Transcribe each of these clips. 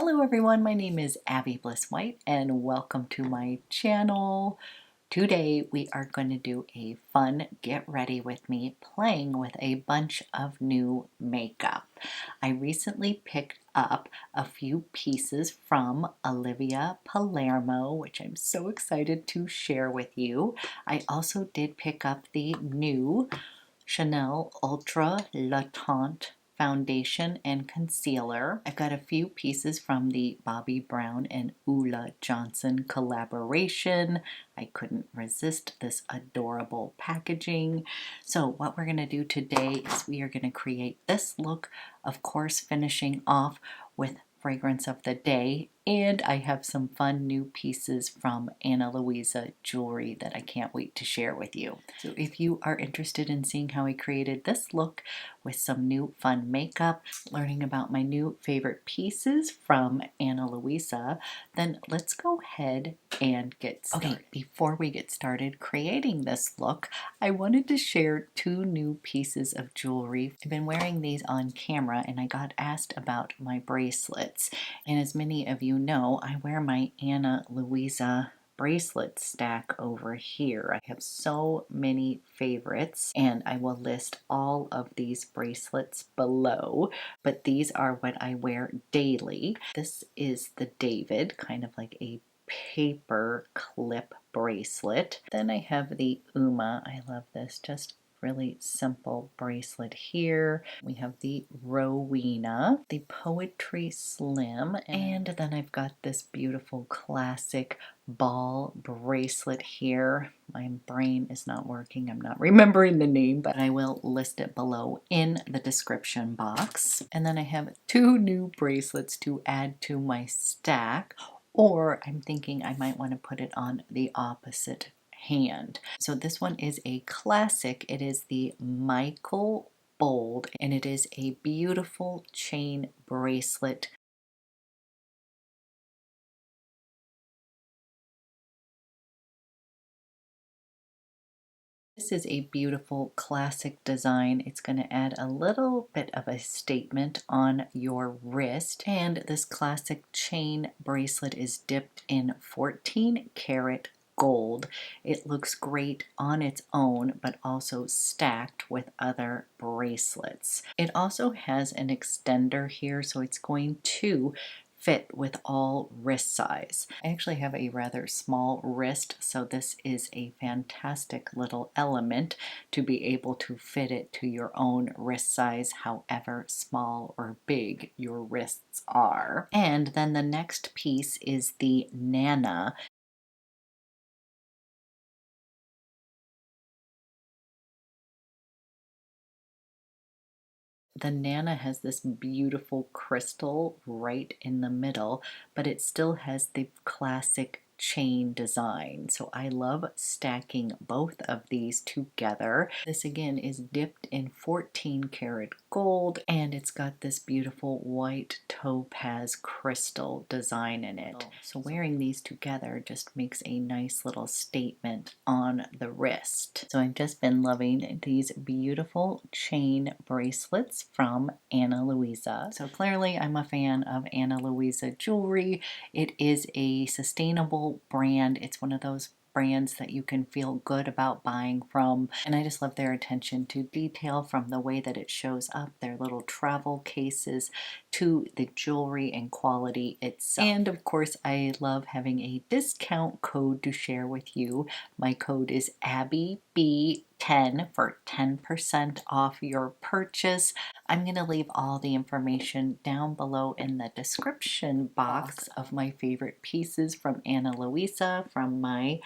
Hello everyone, my name is Abby Bliss White and welcome to my channel. Today we are going to do a fun get ready with me playing with a bunch of new makeup. I recently picked up a few pieces from Olivia Palermo, which I'm so excited to share with you. I also did pick up the new Chanel Ultra Le Teint foundation and concealer. I've got a few pieces from the Bobbi Brown and Ulla Johnson collaboration. I couldn't resist this adorable packaging. So what we're going to do today is we are going to create this look, of course finishing off with fragrance of the day, and I have some fun new pieces from Ana Luisa jewelry that I can't wait to share with you. So if you are interested in seeing how I created this look with some new fun makeup, learning about my new favorite pieces from Ana Luisa, then let's go ahead and get started. Okay, before we get started creating this look, I wanted to share two new pieces of jewelry. I've been wearing these on camera and I got asked about my bracelets. And as many of you know, I wear my Ana Luisa bracelet stack over here. I have so many favorites and I will list all of these bracelets below, but these are what I wear daily. This is the David, kind of like a paper clip bracelet. Then I have the Uma. I love this, just really simple bracelet here. We have the Rowena, the Poetry Slim, and then I've got this beautiful classic ball bracelet here. My brain is not working. I'm not remembering the name, but I will list it below in the description box. And then I have two new bracelets to add to my stack, or I'm thinking I might want to put it on the opposite hand. So this one is a classic. It is the Michael Bold and it is a beautiful chain bracelet. This is a beautiful classic design. It's going to add a little bit of a statement on your wrist. And this classic chain bracelet is dipped in 14 karat gold. It looks great on its own, but also stacked with other bracelets. It also has an extender here, so it's going to fit with all wrist size. I actually have a rather small wrist, so this is a fantastic little element to be able to fit it to your own wrist size, however small or big your wrists are. And then the next piece is the Nana. The Nana has this beautiful crystal right in the middle, but it still has the classic chain design. So I love stacking both of these together. This again is dipped in 14 karat gold and it's got this beautiful white topaz crystal design in it. So wearing these together just makes a nice little statement on the wrist. So I've just been loving these beautiful chain bracelets from Ana Luisa. So clearly I'm a fan of Ana Luisa jewelry. It is a sustainable brand. It's one of those brands that you can feel good about buying from, and I just love their attention to detail, from the way that it shows up, their little travel cases, to the jewelry and quality itself. And of course I love having a discount code to share with you. My code is ABBY10 for 10% off your purchase. I'm going to leave all the information down below in the description box of my favorite pieces from Ana Luisa, from my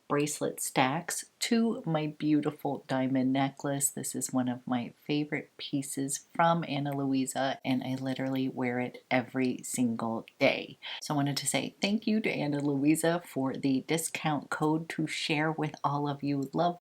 bracelet stacks to my beautiful diamond necklace. This is one of my favorite pieces from Ana Luisa and I literally wear it every single day. So I wanted to say thank you to Ana Luisa for the discount code to share with all of you. Love.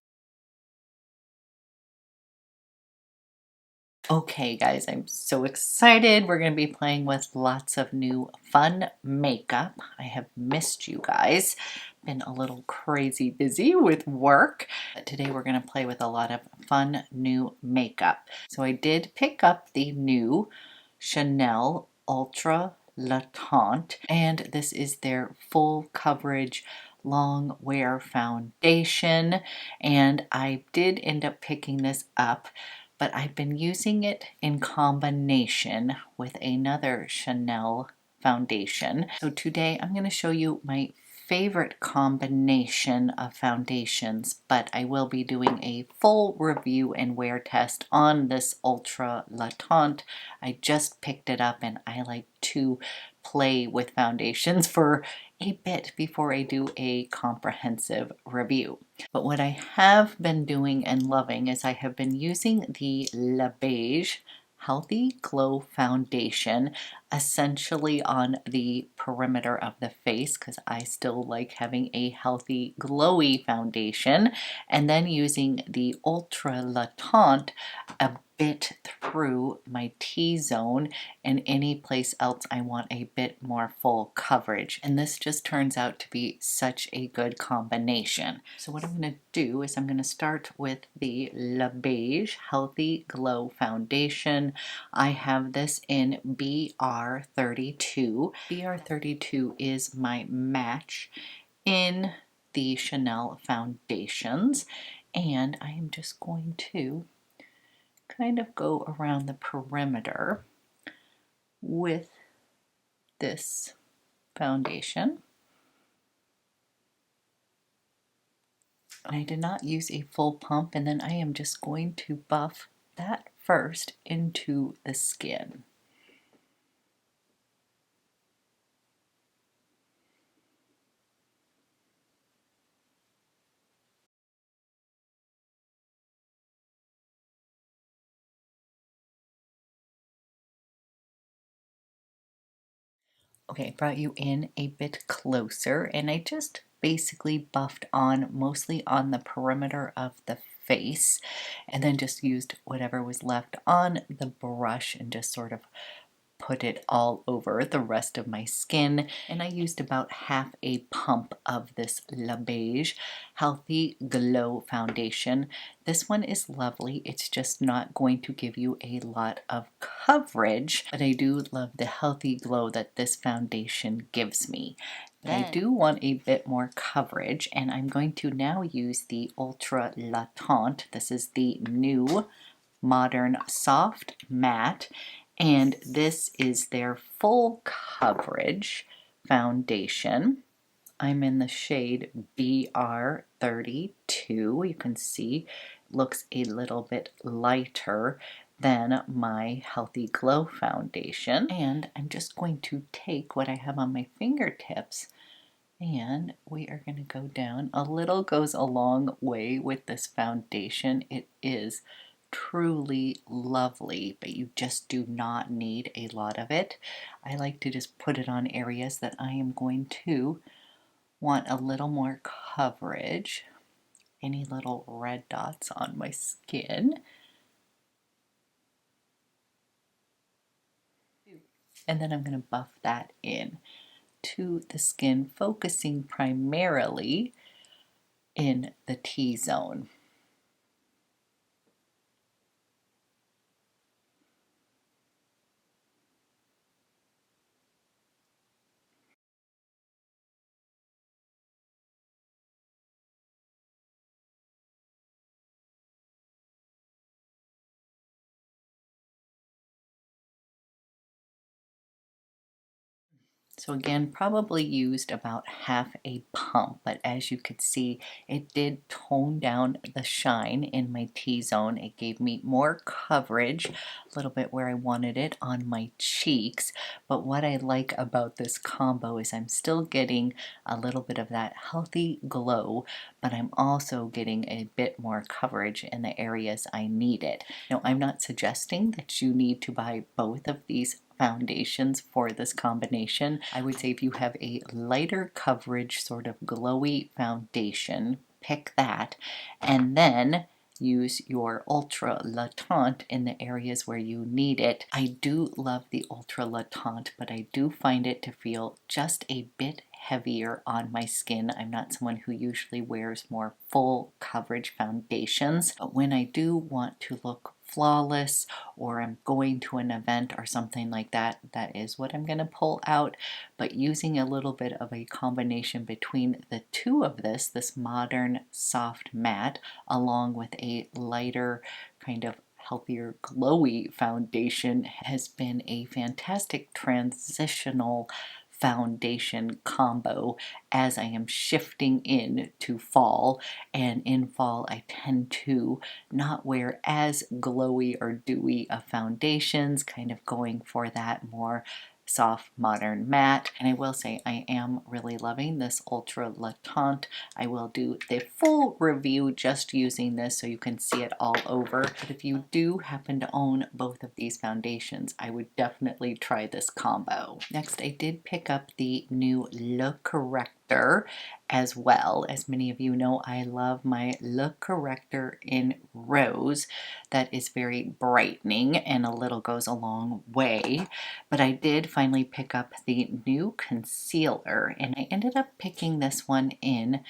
Okay guys, I'm so excited. We're going to be playing with lots of new fun makeup. I have missed you guys. Been a little crazy busy with work. But today we're going to play with a lot of fun new makeup. So I did pick up the new Chanel Ultra La Teint, and this is their full coverage long wear foundation, and I did end up picking this up, but I've been using it in combination with another Chanel foundation. So today I'm going to show you my favorite combination of foundations, but I will be doing a full review and wear test on this Ultra La Teint. I just picked it up and I like to play with foundations for a bit before I do a comprehensive review. But what I have been doing and loving is I have been using the La Beige Healthy Glow Foundation essentially on the perimeter of the face because I still like having a healthy glowy foundation, and then using the Ultra La Teint a bit through my T-zone and any place else I want a bit more full coverage, and this just turns out to be such a good combination. So what I'm going to do is I'm going to start with the La Beige Healthy Glow Foundation. I have this in BR32. BR32 is my match in the Chanel foundations, and I am just going to kind of go around the perimeter with this foundation. I did not use a full pump, and then I am just going to buff that first into the skin. Okay, brought you in a bit closer, and I just basically buffed on mostly on the perimeter of the face, and then just used whatever was left on the brush and just sort of put it all over the rest of my skin. And I used about half a pump of this La Beige Healthy Glow Foundation. This one is lovely. It's just not going to give you a lot of coverage, but I do love the healthy glow that this foundation gives me. But I do want a bit more coverage, and I'm going to now use the Ultra La Teint. This is the new Modern Soft Matte, and this is their full coverage foundation. I'm in the shade BR32. You can see it looks a little bit lighter than my Healthy Glow foundation, and I'm just going to take what I have on my fingertips and we are going to go down. A little goes a long way with this foundation. It is truly lovely, but you just do not need a lot of it. I like to just put it on areas that I am going to want a little more coverage. Any little red dots on my skin. And then I'm going to buff that in to the skin, focusing primarily in the T-zone. So again, probably used about half a pump, but as you could see, it did tone down the shine in my T-zone. It gave me more coverage, a little bit where I wanted it on my cheeks. But what I like about this combo is I'm still getting a little bit of that healthy glow, but I'm also getting a bit more coverage in the areas I need it. Now, I'm not suggesting that you need to buy both of these foundations for this combination. I would say if you have a lighter coverage, sort of glowy foundation, pick that, and then use your Ultra La Teint in the areas where you need it. I do love the Ultra La Teint, but I do find it to feel just a bit heavier on my skin. I'm not someone who usually wears more full coverage foundations, but when I do want to look flawless or I'm going to an event or something like that, that is what I'm going to pull out. But using a little bit of a combination between the two of this modern soft matte along with a lighter kind of healthier glowy foundation has been a fantastic transitional foundation combo as I am shifting in to fall. And in fall I tend to not wear as glowy or dewy of foundations, kind of going for that more soft modern matte. And I will say I am really loving this Ultra Le Teint. I will do the full review just using this so you can see it all over. But if you do happen to own both of these foundations, I would definitely try this combo. Next, I did pick up the new Le Corrector as well. As many of you know, I love my Le Corrector in Rose. That is very brightening and a little goes a long way. But I did finally pick up the new concealer and I ended up picking this one in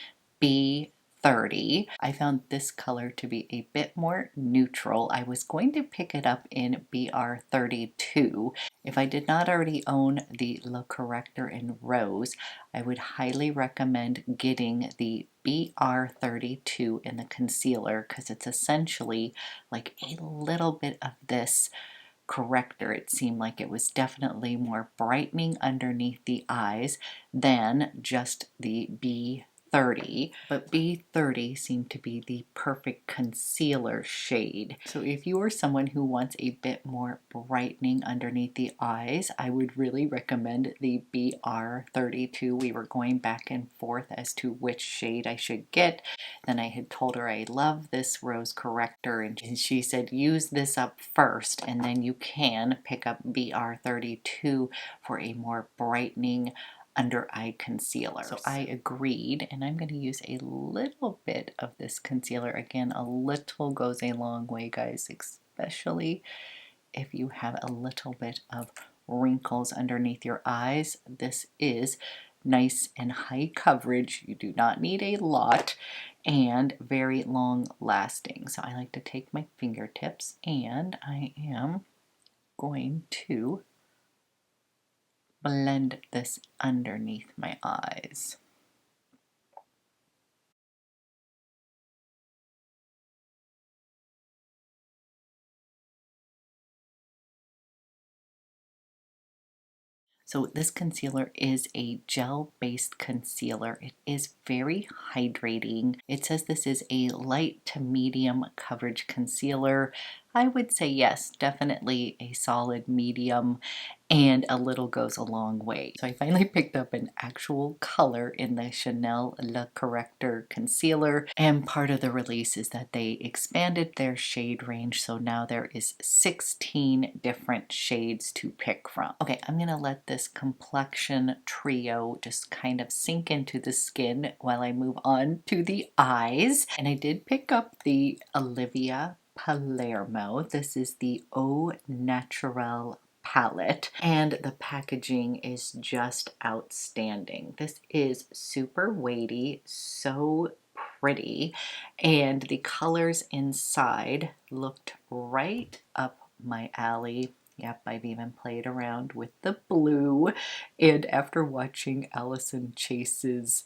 B30. I found this color to be a bit more neutral. I was going to pick it up in BR32. If I did not already own the Le Corrector in Rose, I would highly recommend getting the BR32 in the concealer because it's essentially like a little bit of this corrector. It seemed like it was definitely more brightening underneath the eyes than just the B30, but B30 seemed to be the perfect concealer shade. So if you are someone who wants a bit more brightening underneath the eyes, I would really recommend the BR32. We were going back and forth as to which shade I should get. Then I had told her I love this rose corrector and she said use this up first and then you can pick up BR32 for a more brightening under eye concealer. So I agreed and I'm going to use a little bit of this concealer. Again, a little goes a long way, guys, especially if you have a little bit of wrinkles underneath your eyes. This is nice and high coverage. You do not need a lot and very long lasting. So I like to take my fingertips and I am going to blend this underneath my eyes. So this concealer is a gel-based concealer. It is very hydrating. It says this is a light to medium coverage concealer. I would say yes, definitely a solid medium, and a little goes a long way. So I finally picked up an actual color in the Chanel Le Corrector concealer, and part of the release is that they expanded their shade range, so now there is 16 different shades to pick from. Okay, I'm gonna let this complexion trio just kind of sink into the skin while I move on to the eyes. And I did pick up the Olivia Palermo. This is the Au Naturel palette and the packaging is just outstanding. This is super weighty, so pretty, and the colors inside looked right up my alley. Yep, I've even played around with the blue, and after watching Allison Chase's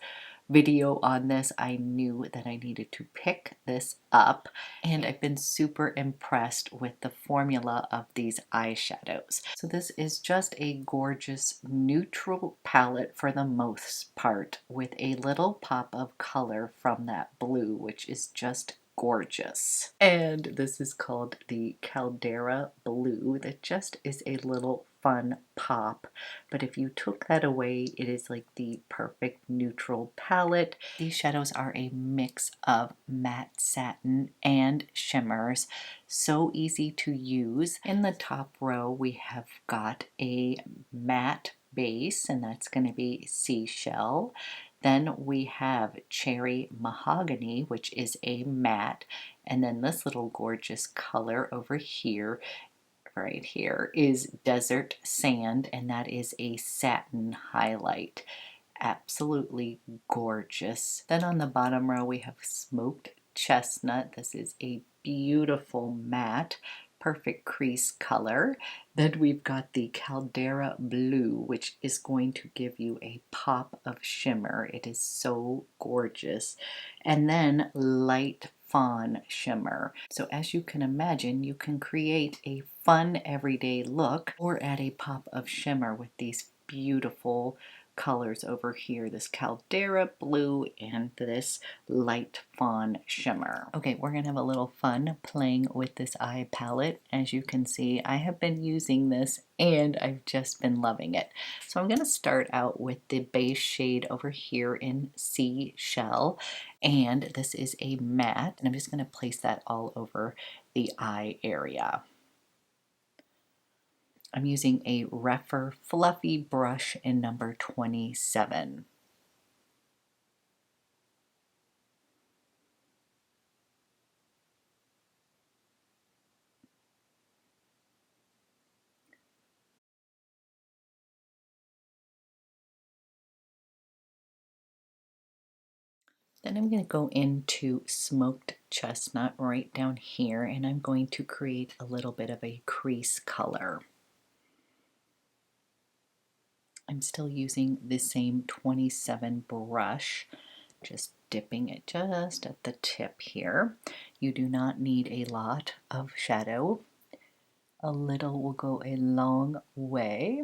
video on this, I knew that I needed to pick this up, and I've been super impressed with the formula of these eyeshadows. So this is just a gorgeous neutral palette for the most part, with a little pop of color from that blue, which is just gorgeous. And this is called the Caldera Blue. That just is a little fun pop, but if you took that away, it is like the perfect neutral palette. These shadows are a mix of matte satin and shimmers, so easy to use. In the top row we have got a matte base, and that's going to be seashell. Then we have cherry mahogany, which is a matte, and then this little gorgeous color over here right here is desert sand, and that is a satin highlight. Absolutely gorgeous. Then on the bottom row we have smoked chestnut. This is a beautiful matte perfect crease color. Then we've got the Caldera Blue, which is going to give you a pop of shimmer. It is so gorgeous. And then Light Fawn Shimmer. So as you can imagine, you can create a fun everyday look or add a pop of shimmer with these beautiful colors over here, this Caldera Blue and this Light Fawn Shimmer. Okay, we're gonna have a little fun playing with this eye palette. As you can see, I have been using this and I've just been loving it. So I'm gonna start out with the base shade over here in Seashell, and this is a matte, and I'm just gonna place that all over the eye area. I'm using a Rephr fluffy brush in number 27. Then I'm going to go into Smoked Chestnut right down here, and I'm going to create a little bit of a crease color. I'm still using the same 27 brush, just dipping it just at the tip here. You do not need a lot of shadow. A little will go a long way.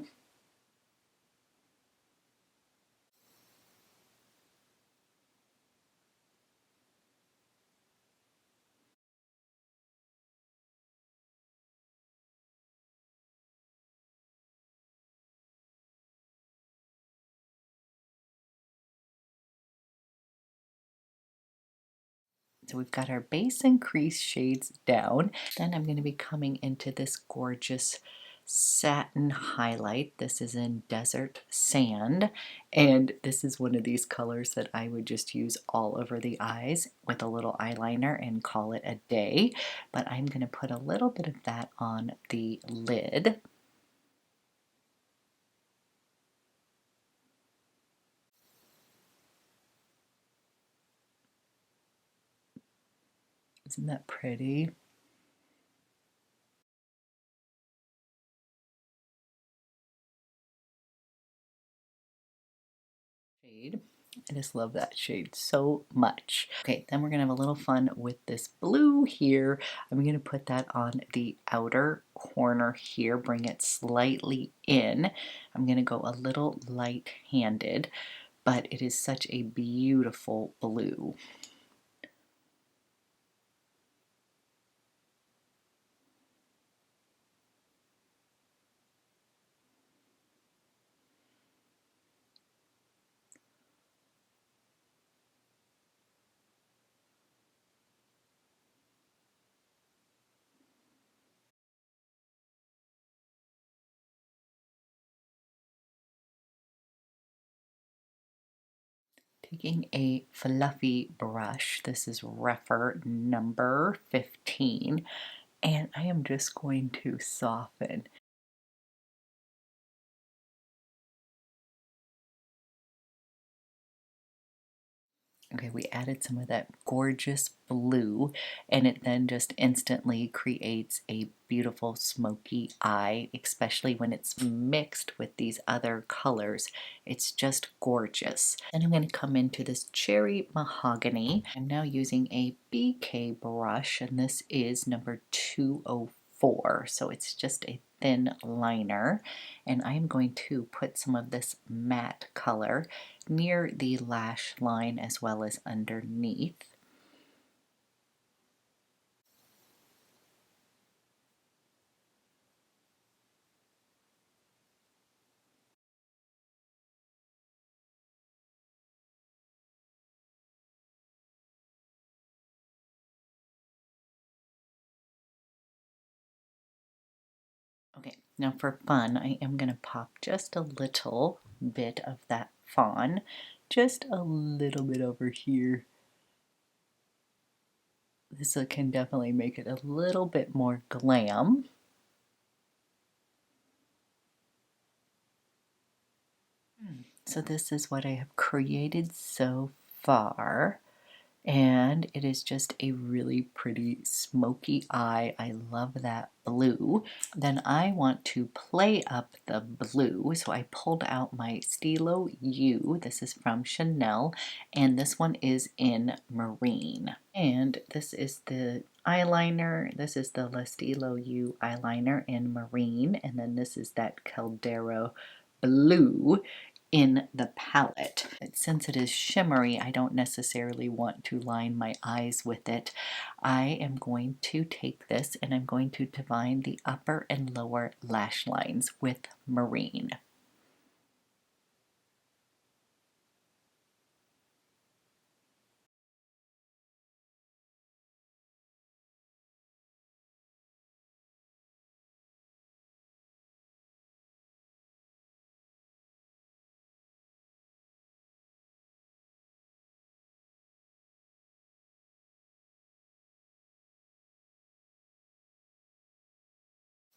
So we've got our base and crease shades down. Then I'm going to be coming into this gorgeous satin highlight. This is in Desert Sand, and this is one of these colors that I would just use all over the eyes with a little eyeliner and call it a day. But I'm going to put a little bit of that on the lid. Isn't that pretty? Shade. I just love that shade so much. Okay, then we're gonna have a little fun with this blue here. I'm gonna put that on the outer corner here, bring it slightly in. I'm gonna go a little light-handed, but it is such a beautiful blue. Taking a fluffy brush, this is Rephr number 15, and I am just going to soften. Okay, we added some of that gorgeous blue, and it then just instantly creates a beautiful smoky eye, especially when it's mixed with these other colors. It's just gorgeous. And I'm going to come into this cherry mahogany. I'm now using a BK brush, and this is number 204. So it's just a thin liner, and I'm going to put some of this matte color near the lash line as well as underneath. Okay, now for fun, I am going to pop just a little bit of that fawn, just a little bit over here. This can definitely make it a little bit more glam. So this is what I have created so far. and it is just a really pretty smoky eye. I love that blue. Then I want to play up the blue, so I pulled out my Stilo U. This is from Chanel, and this one is in Marine. And this is the eyeliner. This is the La Stilo U eyeliner in Marine, and then this is that Caldera blue in the palette. Since it is shimmery, I don't necessarily want to line my eyes with it. I am going to take this and I'm going to define the upper and lower lash lines with Marine.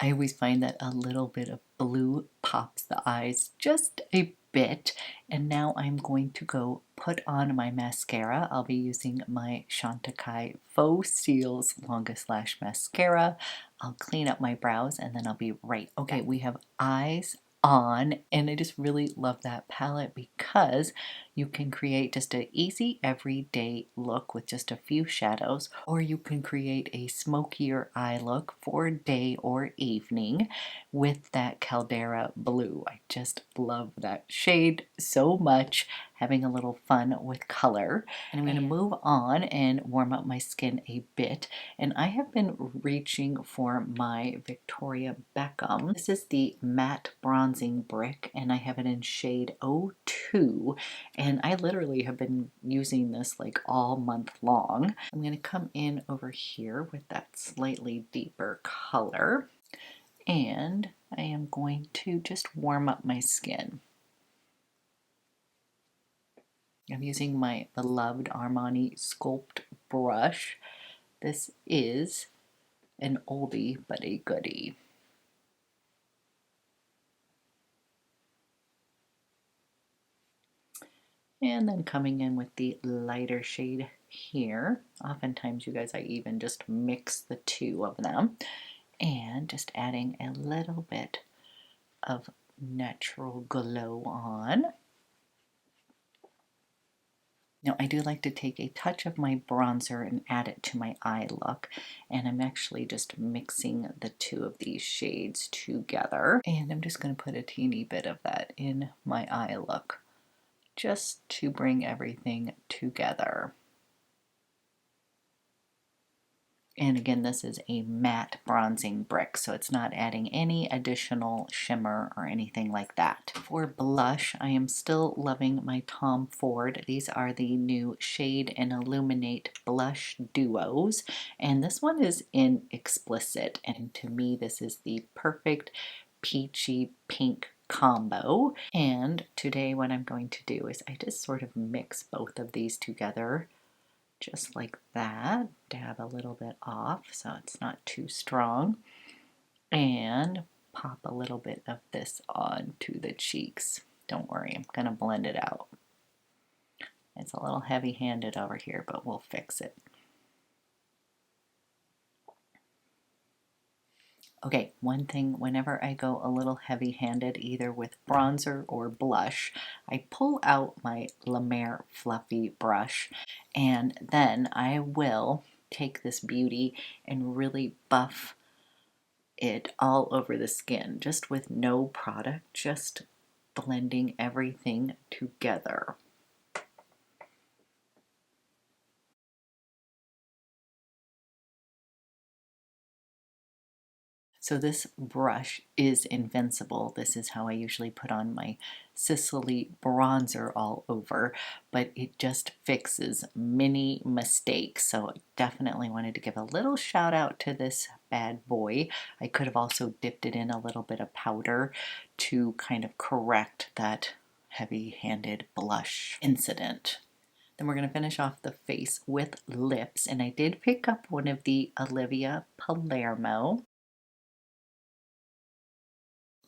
I always find that a little bit of blue pops the eyes just a bit. And now I'm going to go put on my mascara. I'll be using my Chantecaille Faux Seals Longest Lash Mascara. I'll clean up my brows and then I'll be right. Okay, we have eyes on, and I just really love that palette because you can create just an easy everyday look with just a few shadows, or you can create a smokier eye look for day or evening with that Caldera blue. I just love that shade so much, having a little fun with color. And I'm going to move on and warm up my skin a bit. And I have been reaching for my Victoria Beckham. This is the matte bronzing brick, and I have it in shade 02. And I literally have been using this like all month long. I'm going to come in over here with that slightly deeper color, and I am going to just warm up my skin. I'm using my beloved Armani Sculpt brush. This is an oldie but a goodie. And then coming in with the lighter shade here. Oftentimes, you guys, I even just mix the two of them. And just adding a little bit of natural glow on. Now, I do like to take a touch of my bronzer and add it to my eye look, and I'm actually just mixing the two of these shades together, and I'm just going to put a teeny bit of that in my eye look just to bring everything together. And again, this is a matte bronzing brick, so it's not adding any additional shimmer or anything like that. For blush, I am still loving my Tom Ford. These are the new Shade and Illuminate blush duos, and this one is in Explicit, and to me this is the perfect peachy pink combo. And today what I'm going to do is I just sort of mix both of these together just like that. Dab a little bit off so it's not too strong, and pop a little bit of this on to the cheeks. Don't worry, I'm gonna blend it out. It's a little heavy-handed over here, but we'll fix it. Okay, one thing, whenever I go a little heavy-handed, either with bronzer or blush, I pull out my La Mer fluffy brush, and then I will take this beauty and really buff it all over the skin, just with no product, just blending everything together. So this brush is invincible. This is how I usually put on my Sicily bronzer all over, but it just fixes many mistakes. So I definitely wanted to give a little shout out to this bad boy. I could have also dipped it in a little bit of powder to kind of correct that heavy-handed blush incident. Then we're going to finish off the face with lips, and I did pick up one of the Olivia Palermo.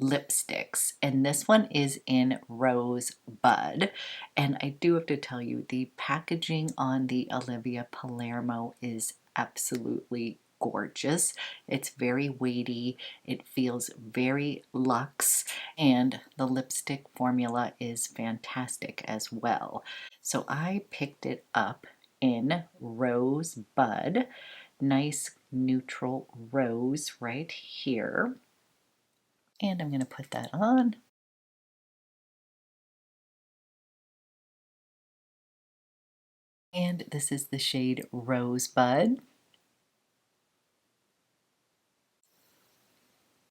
lipsticks, and this one is in Rosebud. And I do have to tell you, the packaging on the Olivia Palermo is absolutely gorgeous. It's very weighty, it feels very luxe, and the lipstick formula is fantastic as well. So I picked it up in Rosebud, nice neutral rose right here. And I'm going to put that on. And this is the shade Rosebud.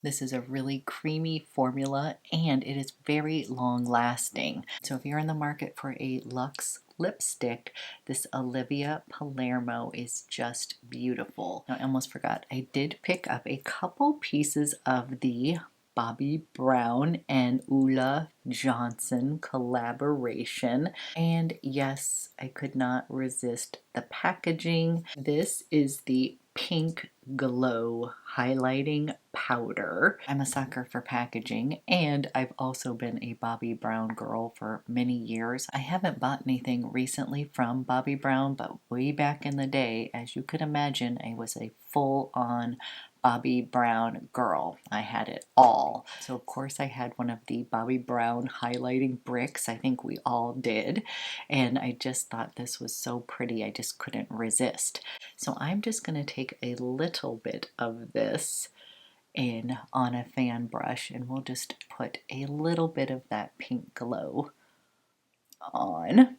This is a really creamy formula and it is very long lasting. So if you're in the market for a luxe lipstick, this Olivia Palermo is just beautiful. Now, I almost forgot, I did pick up a couple pieces of the Bobbi Brown and Ulla Johnson collaboration. And yes, I could not resist the packaging. This is the Pink Glow highlighting powder. I'm a sucker for packaging, and I've also been a Bobbi Brown girl for many years. I haven't bought anything recently from Bobbi Brown, but way back in the day, as you could imagine, I was a full-on Bobbi Brown girl. I had it all. So of course I had one of the Bobbi Brown highlighting bricks. I think we all did. And I just thought this was so pretty. I just couldn't resist. So I'm just going to take a little bit of this in on a fan brush and we'll just put a little bit of that pink glow on.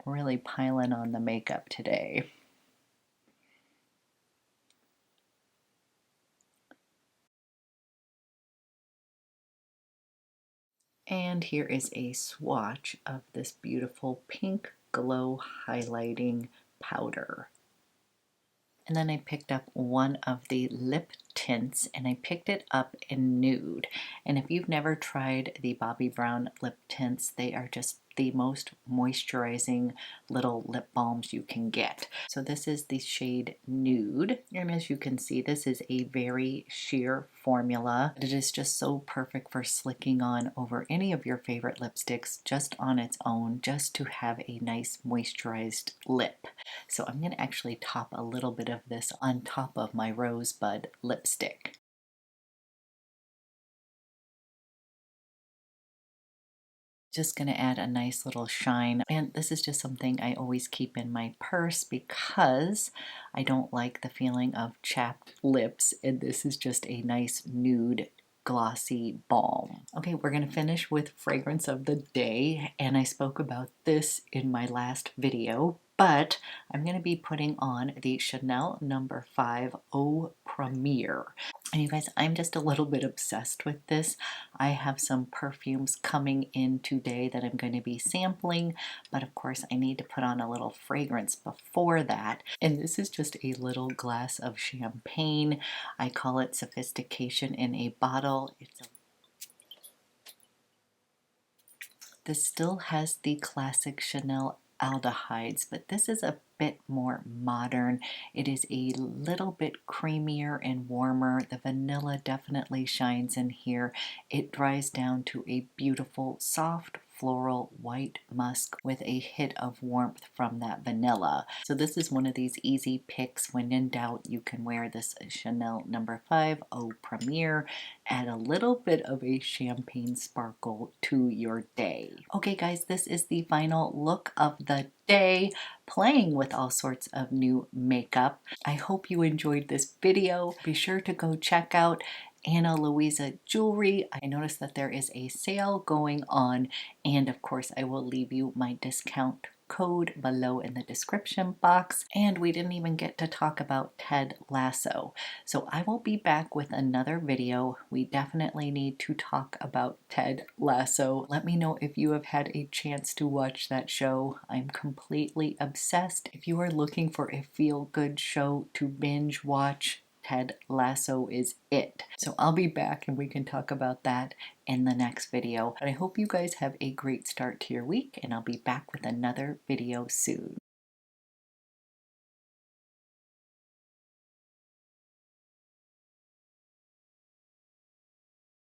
Really piling on the makeup today. And here is a swatch of this beautiful pink glow highlighting powder. And then I picked up one of the lip tints and I picked it up in nude. And if you've never tried the Bobbi Brown lip tints, they are just the most moisturizing little lip balms you can get. So this is the shade Nude. And as you can see, this is a very sheer formula. It is just so perfect for slicking on over any of your favorite lipsticks just on its own, just to have a nice moisturized lip. So I'm going to actually top a little bit of this on top of my Rosebud lipstick. Just going to add a nice little shine, and this is just something I always keep in my purse because I don't like the feeling of chapped lips, and this is just a nice nude glossy balm. Okay, we're going to finish with fragrance of the day, and I spoke about this in my last video, but I'm going to be putting on the Chanel No. 5 Eau Premiere. And you guys, I'm just a little bit obsessed with this. I have some perfumes coming in today that I'm going to be sampling, but of course I need to put on a little fragrance before that. And this is just a little glass of champagne. I call it Sophistication in a Bottle. This still has the classic Chanel aldehydes, but this is a bit more modern. It is a little bit creamier and warmer. The vanilla definitely shines in here. It dries down to a beautiful, soft, floral white musk with a hit of warmth from that vanilla. So this is one of these easy picks. When in doubt, you can wear this Chanel No. 5 Eau Premiere. Add a little bit of a champagne sparkle to your day. Okay guys, this is the final look of the day, playing with all sorts of new makeup. I hope you enjoyed this video. Be sure to go check out Ana Luisa jewelry. I noticed that there is a sale going on, and of course I will leave you my discount code below in the description box. And we didn't even get to talk about Ted Lasso. So I will be back with another video. We definitely need to talk about Ted Lasso. Let me know if you have had a chance to watch that show. I'm completely obsessed. If you are looking for a feel-good show to binge watch, Ted Lasso is it. So I'll be back and we can talk about that in the next video. But I hope you guys have a great start to your week, and I'll be back with another video soon.